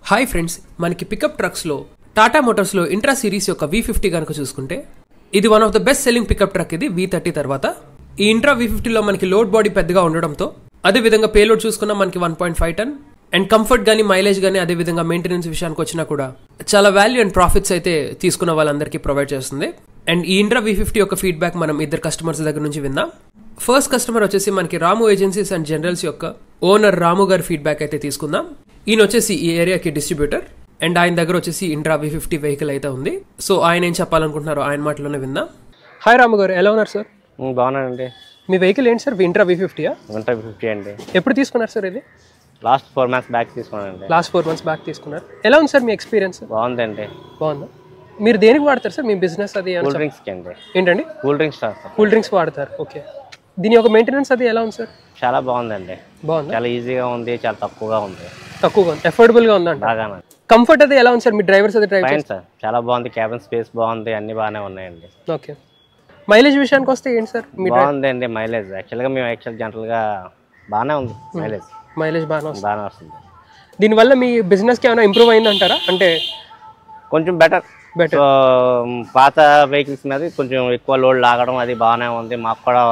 Hi friends, మనకి pickup ట్రక్స్లో టాటా మోటార్స్లో ఇంట్రా సిరీస్ యొక్క V50 కనుక చూసుకుంటే ఇది one of the best selling pickup truck. ఇది V30 తర్వాత ఈ ఇంట్రా V50లో మనకి లోడ్ బాడీ పెద్దగా ఉండడంతో అదేవిధంగా పేలోడ్ చూసుకున్నా మనకి 1.5 టన్ అండ్ కంఫర్ట్ కానీ మైలేజ్ కానీ అదేవిధంగా మెయింటెనెన్స్ విషయానికి వచ్చినా కూడా చాలా వాల్యూ అండ్ ప్రాఫిట్స్ అయితే తీసుకున్న వాళ్ళందరికీ ప్రొవైడ్ చేస్తుంది. అండ్ ఈ ఇంట్రా V50 యొక్క ఫీడ్బ్యాక్ మనం ఇద్దరు కస్టమర్స్ దగ్గర నుంచి విందాం. ఫస్ట్ కస్టమర్ వచ్చేసి మనకి రాము ఏజెన్సీస్ అండ్ జనరల్స్ యొక్క ఓనర్ రాము గారి ఫీడ్బ్యాక్ అయితే తీసుకుందాం. ఈయన వచ్చేసి ఈ ఏరియాకి డిస్ట్రిబ్యూటర్ అండ్ ఆయన దగ్గర వచ్చేసి ఇంట్రా V50 వెహికల్ అయితే ఉంది. సో ఆయన ఏం చెప్పాలనుకుంటున్నారో ఆయన మాటలోనే విందాం. హాయ్ రాము గారు, ఎలా ఉన్నారు సార్? బాగున్నానండి. మీ వెహికల్ ఏంటి సార్? ఇంట్రా V50 అండి. ఎప్పుడు తీసుకున్నారు సార్? ఇది లాస్ట్ 4 months బ్యాక్ తీసుకున్నానండి. లాస్ట్ 4 months బ్యాక్ తీసుకున్నారు. ఎలా ఉంది సార్ మీ ఎక్స్పీరియన్స్? బాగుందండి. బాగుందా? మీరు దేనికి వాడతారు సార్? మీ బిజినెస్ అది కూల్ డ్రింక్స్ అండి. ఏంటండి? కూల్ డ్రింక్స్ కూల్ డ్రింక్స్ వాడతారు. ఓకే, దీని యొక్క మెయింటెనెన్స్ అది ఎలా ఉంది సార్? చాలా బాగుందండి. బాగుంది, చాలా ఈజీగా ఉంది, చాలా తక్కువగా ఉంది. తక్కువగా ఉంది, అఫోర్డబుల్ గా ఉందంట. బాగా కంఫర్ట్ అది ఎలా ఉంది సార్? మీ డ్రైవర్స్ అది డ్రైవ్ సార్ చాలా బాగుంది. క్యాబిన్ స్పేస్ బాగుంది, అన్ని బాగానే ఉన్నాయండి. ఓకే, మైలేజ్ విషయానికి వస్తే ఏంటి సార్? బాగుందండి మైలేజ్. యాక్చువల్గా మేము జనరల్ గా బాగానే ఉంది మైలేజ్ బాగానే వస్తుంది. దీనివల్ల మీ బిజినెస్ కి ఏమైనా ఇంప్రూవ్ అయిందంటారా? అంటే కొంచెం బెటర్. సో పాత వెహికల్స్ మీద కొంచెం ఎక్కువ లోడ్ లాగడం అది బాగానే ఉంది. మాకు కూడా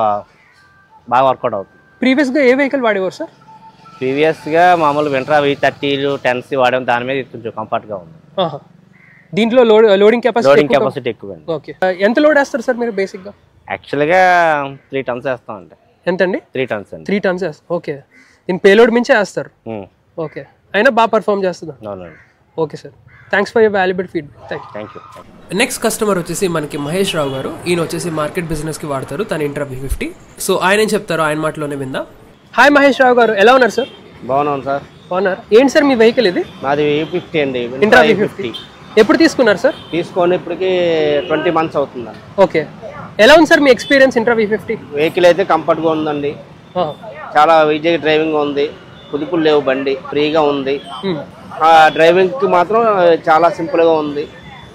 బాగా వర్కౌట్ అవుతుంది. ప్రీవియస్ గా ఏ వెహికల్ వాడేవారు సార్? ప్రీవియస్ గా మామూలు ఇంట్రా V30 10C వాడడం, దాని మీద కొంచెం కంఫర్ట్ గా ఉంది. దీంట్లో లోడింగ్ కెపాసిటీ ఎక్కువ. ఓకే, ఎంత లోడ్ వేస్తారు సార్ మీరు బేసిక్ గా? యాక్చువల్ గా 3 tons వేస్తాం అండి. ఎంత అండి? 3 tons అండి. 3 tons వేస్తారు. ఓకే, దీని పేలోడ్ మించే వేస్తారు. ఓకే, అయినా బాగా పర్ఫామ్ చేస్తుందా? అవునండి. Okay sir, thanks for your valuable feedback. Thank you. Next customer వచ్చేసి మనకి మహేష్ రావు గారు. ఈయన వచ్చేసి మార్కెట్ బిజినెస్ కి వాడతారు తన ఇంట్రా V50. సో ఆయన ఏం చెప్తారో ఆయన మాటలోనే విందాం. హాయ్ మహేష్ రావు గారు, ఎలా ఉన్నారు సార్? బాగున్నాను సార్. బాగున్నారు. ఏంటి సార్ మీ వెహికల్ ఇది? నాది V50 అండి. ఇంట్రా V50 ఎప్పుడు తీసుకున్నారు సార్? తీసుకొని ఇప్పటికి 20 months అవుతుంది. ఓకే, ఎలా ఉంది సార్ మీ ఎక్స్పీరియన్స్ ఇంట్రా V50? వెహికల్ అయితే కంఫర్ట్ గా ఉందండి. చాలా ఈజీగా డ్రైవింగ్ ఉంది. కుదుపులు లేవు, బండి ఫ్రీగా ఉంది. డ్రైవింగ్ కి మాత్రం చాలా సింపుల్ గా ఉంది.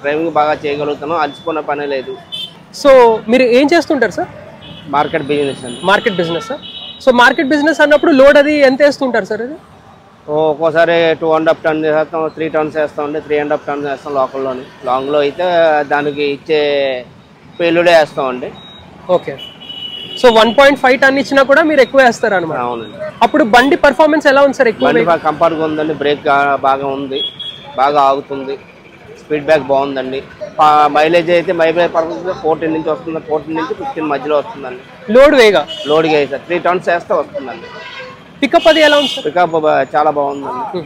డ్రైవింగ్ బాగా చేయగలుగుతాను, అలసిపోయిన పనే లేదు. సో మీరు ఏం చేస్తుంటారు సార్? మార్కెట్ బిజినెస్ అండి. Market business sir. So market business అన్నప్పుడు లోడ్ అది ఎంత వేస్తుంటారు సార్? అది ఒక్కోసారి 2.5 tons వేస్తాం, 3 tons వేస్తాం అండి. 3.5 tons వేస్తాం లోకల్లోని. లాంగ్లో అయితే దానికి ఇచ్చే పేలుడే వేస్తాం అండి. ఓకే, సో 1.5 ton ఇచ్చినా కూడా మీరు ఎక్కువ వేస్తారు అనమాట. అవునండి. అప్పుడు బండి పర్ఫార్మెన్స్ ఎలా ఉంది సార్? బండి బాగా కంఫర్ట్గా ఉందండి. బ్రేక్ బాగా ఉంది, బాగా ఆగుతుంది. స్పీడ్ బ్యాక్ బాగుందండి. మైలేజ్ అయితే మైలేజ్ పర్ఫార్మెన్స్ 14 నుంచి వస్తుంది. 14 నుంచి 15 మధ్యలో వస్తుందండి. లోడ్గా అయితే 3 tons వేస్తే వస్తుందండి. పికప్ అది ఎలా ఉంది సార్? పికప్ చాలా బాగుందండి.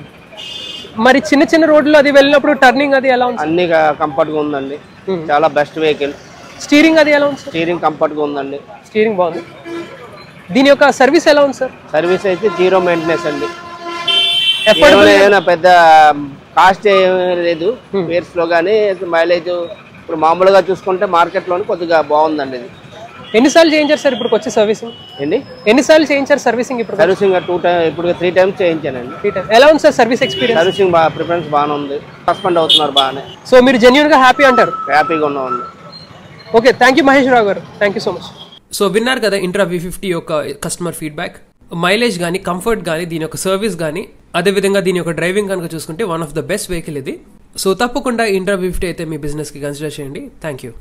మరి చిన్న చిన్న రోడ్లు అది వెళ్ళినప్పుడు టర్నింగ్ అది ఎలా ఉంది? అన్ని కంఫర్ట్గా ఉందండి. చాలా బెస్ట్ వెహికల్. స్టీరింగ్ అది ఎలా ఉంది? స్టీరింగ్ కంఫర్ట్గా ఉందండి. స్టీరింగ్ బాగుంది. దీని యొక్క సర్వీస్ ఎలా ఉంది సార్? సర్వీస్ అయితే 0 మెయింటెనెన్స్ అండి. ఏమైనా పెద్ద కాస్ట్ ఏమీ లేదు. పేర్స్ లో కానీ మైలేజ్ ఇప్పుడు మామూలుగా చూసుకుంటే మార్కెట్ లోని కొద్దిగా బాగుందండి. ఇది ఎన్నిసార్లు చేయించారు సార్ ఇప్పుడు వచ్చి సర్వీసింగ్? ఎన్నిసార్లు చేయించారు సర్వీసింగ్? ఇప్పుడు సర్వీసింగ్ 2 times, ఇప్పుడు 3 times చేయించానండి. 3 times. ఎలా ఉంది sir service experience? Servicing preference బాగానే ఉంది. రెస్పాండ్ అవుతున్నారు బాగానే. సో మీరు జెన్యూన్ గా హ్యాపీ అంటారు? హ్యాపీగా ఉన్నామండి. ఓకే, థ్యాంక్ యూ మహేష్ రావు గారు. Thank you so much. So విన్నారు కదా ఇంట్రా V50 యొక్క కస్టమర్ ఫీడ్బ్యాక్. మైలేజ్ కానీ, కంఫర్ట్ కానీ, దీని యొక్క సర్వీస్ కానీ, అదేవిధంగా దీని యొక్క డ్రైవింగ్ కనుక చూసుకుంటే one of the best vehicle ఇది. సో తప్పకుండా ఇంట్రా V50 అయితే మీ బిజినెస్కి కన్సిడర్ చేయండి. Thank you.